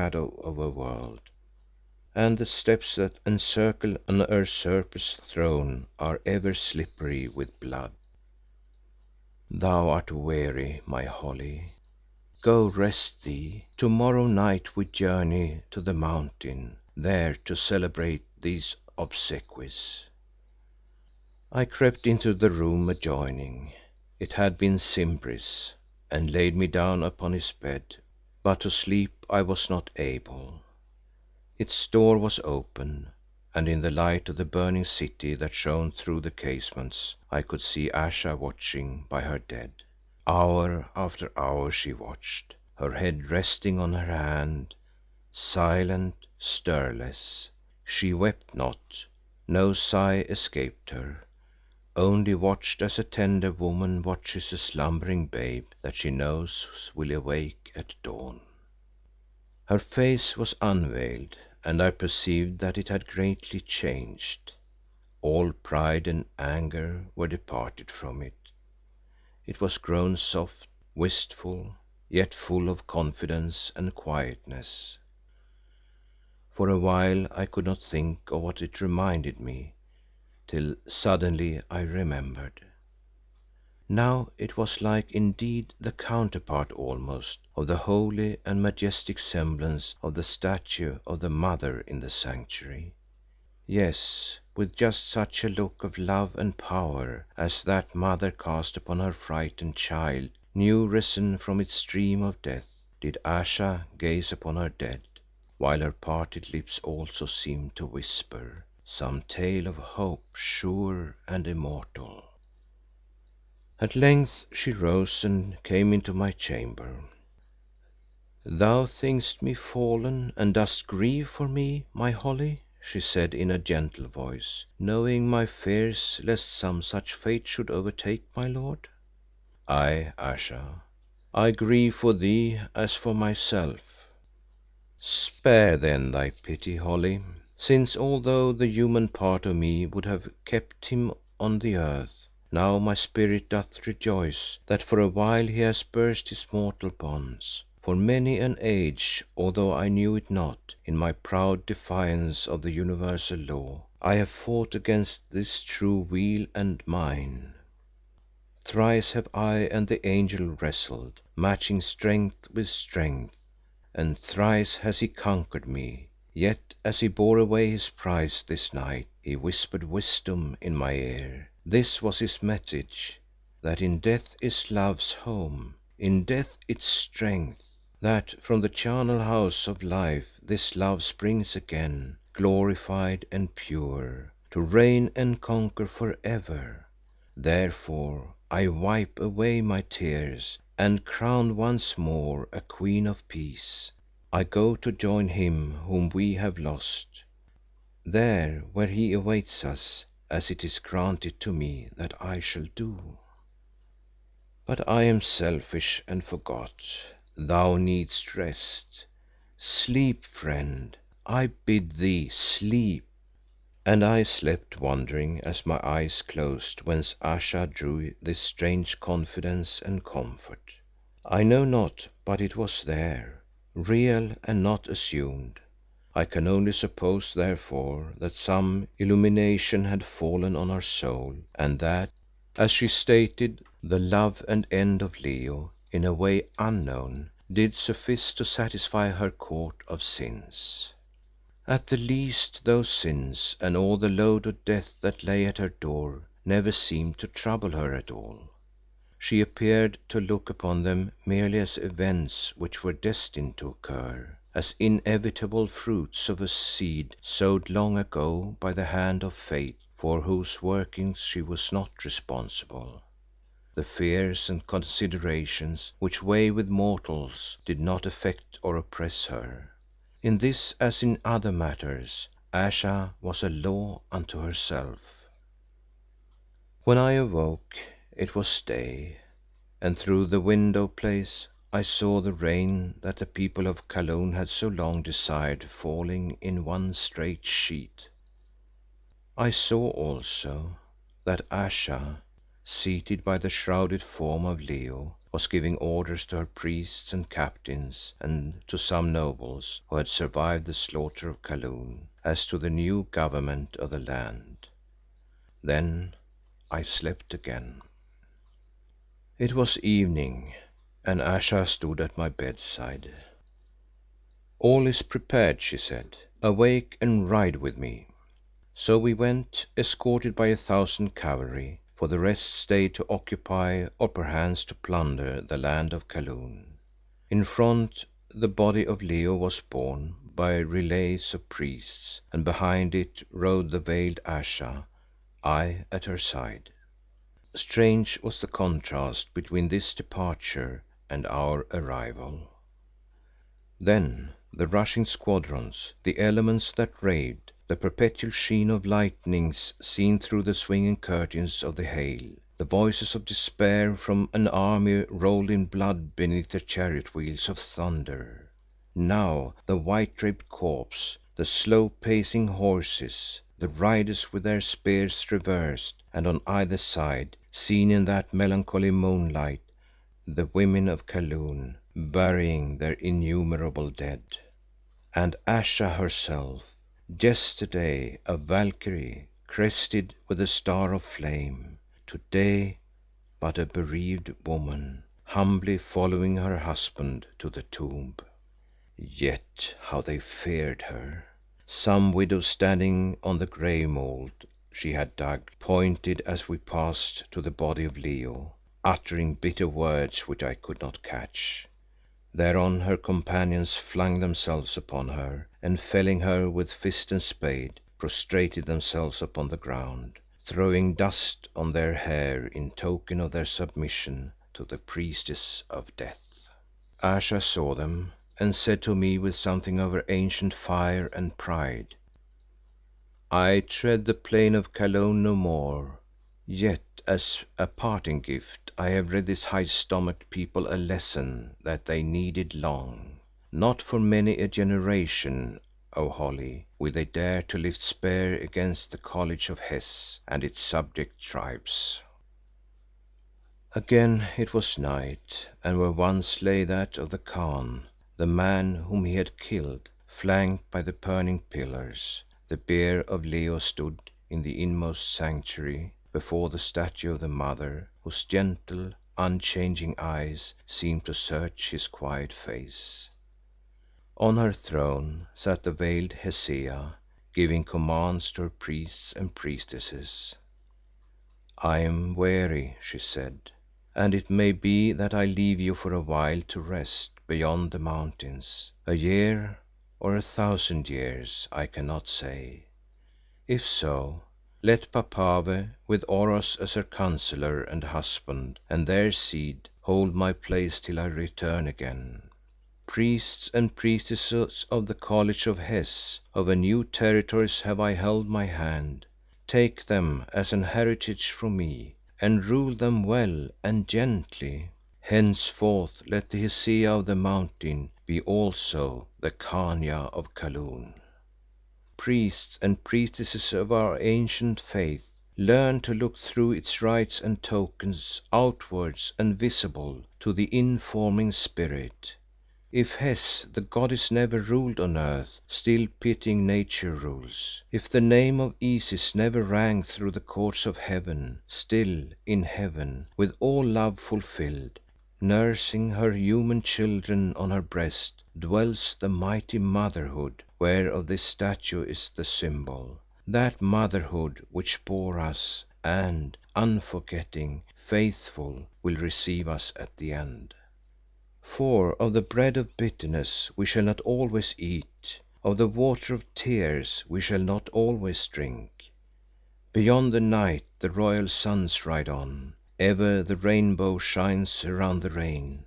shadow of a world, and the steps that encircle an usurper's throne are ever slippery with blood. Thou art weary, my Holly. Go rest thee. To-morrow night we journey to the mountain, there to celebrate these obsequies." I crept into the room adjoining. It had been Simbri's, and laid me down upon his bed, but to sleep I was not able. Its door was open, and in the light of the burning city that shone through the casements, I could see Ayesha watching by her dead. Hour after hour she watched, her head resting on her hand, silent, stirless. She wept not, no sigh escaped her, only watched as a tender woman watches a slumbering babe that she knows will awake at dawn. Her face was unveiled, and I perceived that it had greatly changed. All pride and anger were departed from it. It was grown soft, wistful, yet full of confidence and quietness. For a while I could not think of what it reminded me, till suddenly I remembered. Now it was like indeed the counterpart almost of the holy and majestic semblance of the statue of the Mother in the Sanctuary. Yes, with just such a look of love and power as that mother cast upon her frightened child new risen from its dream of death, did Ayesha gaze upon her dead, while her parted lips also seemed to whisper some tale of hope sure and immortal. At length she rose and came into my chamber. "Thou thinkest me fallen and dost grieve for me, my Holly," she said in a gentle voice, "knowing my fears lest some such fate should overtake my lord." "Aye, Ayesha, I grieve for thee as for myself." "Spare then thy pity, Holly, since although the human part of me would have kept him on the earth, now my spirit doth rejoice that for a while he has burst his mortal bonds. For many an age, although I knew it not, in my proud defiance of the universal law, I have fought against this true weal and mine. Thrice have I and the angel wrestled, matching strength with strength, and thrice has he conquered me. Yet as he bore away his prize this night, he whispered wisdom in my ear. This was his message, that in death is love's home, in death its strength, that from the charnel house of life this love springs again, glorified and pure, to reign and conquer for ever. Therefore I wipe away my tears, and crowned once more a queen of peace, I go to join him whom we have lost, there where he awaits us, as it is granted to me that I shall do. But I am selfish and forgot. Thou needst rest. Sleep, friend, I bid thee sleep." And I slept wondering as my eyes closed whence Ayesha drew this strange confidence and comfort. I know not, but it was there, real and not assumed. I can only suppose therefore that some illumination had fallen on her soul and that, as she stated, the love and end of Leo, in a way unknown, did suffice to satisfy her court of sins. At the least those sins and all the load of death that lay at her door never seemed to trouble her at all. She appeared to look upon them merely as events which were destined to occur, as inevitable fruits of a seed sowed long ago by the hand of fate for whose workings she was not responsible. The fears and considerations which weigh with mortals did not affect or oppress her. In this as in other matters, Ayesha was a law unto herself. When I awoke it was day, and through the window place I saw the rain that the people of Kaloon had so long desired falling in one straight sheet. I saw also that Ayesha, seated by the shrouded form of Leo, was giving orders to her priests and captains and to some nobles who had survived the slaughter of Kaloon, as to the new government of the land. Then I slept again. It was evening and Ayesha stood at my bedside. "All is prepared," she said. "Awake and ride with me." So we went, escorted by 1,000 cavalry, for the rest stayed to occupy or perchance to plunder the land of Kaloon. In front the body of Leo was borne by relays of priests, and behind it rode the veiled Ayesha, I at her side. Strange was the contrast between this departure and our arrival. Then the rushing squadrons, the elements that raved, the perpetual sheen of lightnings seen through the swinging curtains of the hail, the voices of despair from an army rolled in blood beneath the chariot wheels of thunder. Now the white draped corpse, the slow pacing horses, the riders with their spears reversed, and on either side, seen in that melancholy moonlight, the women of Kaloon burying their innumerable dead. And Ayesha herself, yesterday a Valkyrie crested with the star of flame, to-day but a bereaved woman, humbly following her husband to the tomb. Yet how they feared her. Some widow standing on the grave mould she had dug, pointed as we passed to the body of Leo, uttering bitter words which I could not catch. Thereon her companions flung themselves upon her, and felling her with fist and spade, prostrated themselves upon the ground, throwing dust on their hair in token of their submission to the priestess of death. Ayesha saw them and said to me with something of her ancient fire and pride, "I tread the plain of Kaloon no more, yet as a parting gift I have read this high stomached people a lesson that they needed long. Not for many a generation, O Holly, will they dare to lift spear against the College of Hes and its subject tribes." Again it was night, and where once lay that of the Khan, the man whom he had killed, flanked by the burning pillars, the bier of Leo stood in the inmost sanctuary before the statue of the Mother, whose gentle, unchanging eyes seemed to search his quiet face. On her throne sat the veiled Hesea, giving commands to her priests and priestesses. "I am weary," she said, "and it may be that I leave you for a while to rest beyond the mountains. A year or 1,000 years I cannot say. If so, let Papave, with Oros as her counsellor and husband, and their seed, hold my place till I return again. Priests and priestesses of the College of Hes, over new territories have I held my hand. Take them as an heritage from me, and rule them well and gently. Henceforth let the Hesea of the Mountain be also the Khania of Kaloon. Priests and priestesses of our ancient faith, learn to look through its rites and tokens, outwards and visible, to the informing Spirit. If Hes, the goddess, never ruled on earth, still pitying nature rules. If the name of Isis never rang through the courts of heaven, still in heaven, with all love fulfilled, nursing her human children on her breast, dwells the mighty Motherhood whereof this statue is the symbol, that Motherhood which bore us and, unforgetting, faithful, will receive us at the end. For of the bread of bitterness we shall not always eat, of the water of tears we shall not always drink. Beyond the night the royal suns ride on, ever the rainbow shines around the rain.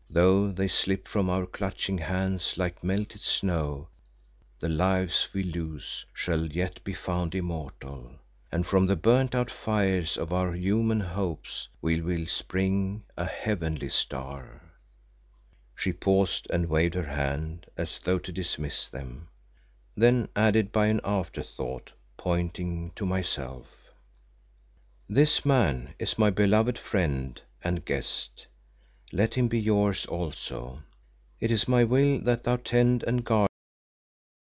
Though they slip from our clutching hands like melted snow, the lives we lose shall yet be found immortal, and from the burnt out fires of our human hopes will spring a heavenly star." She paused and waved her hand as though to dismiss them, then added by an afterthought, pointing to myself, "This man is my beloved friend and guest. let him be yours also. It is my will that thou tend and guard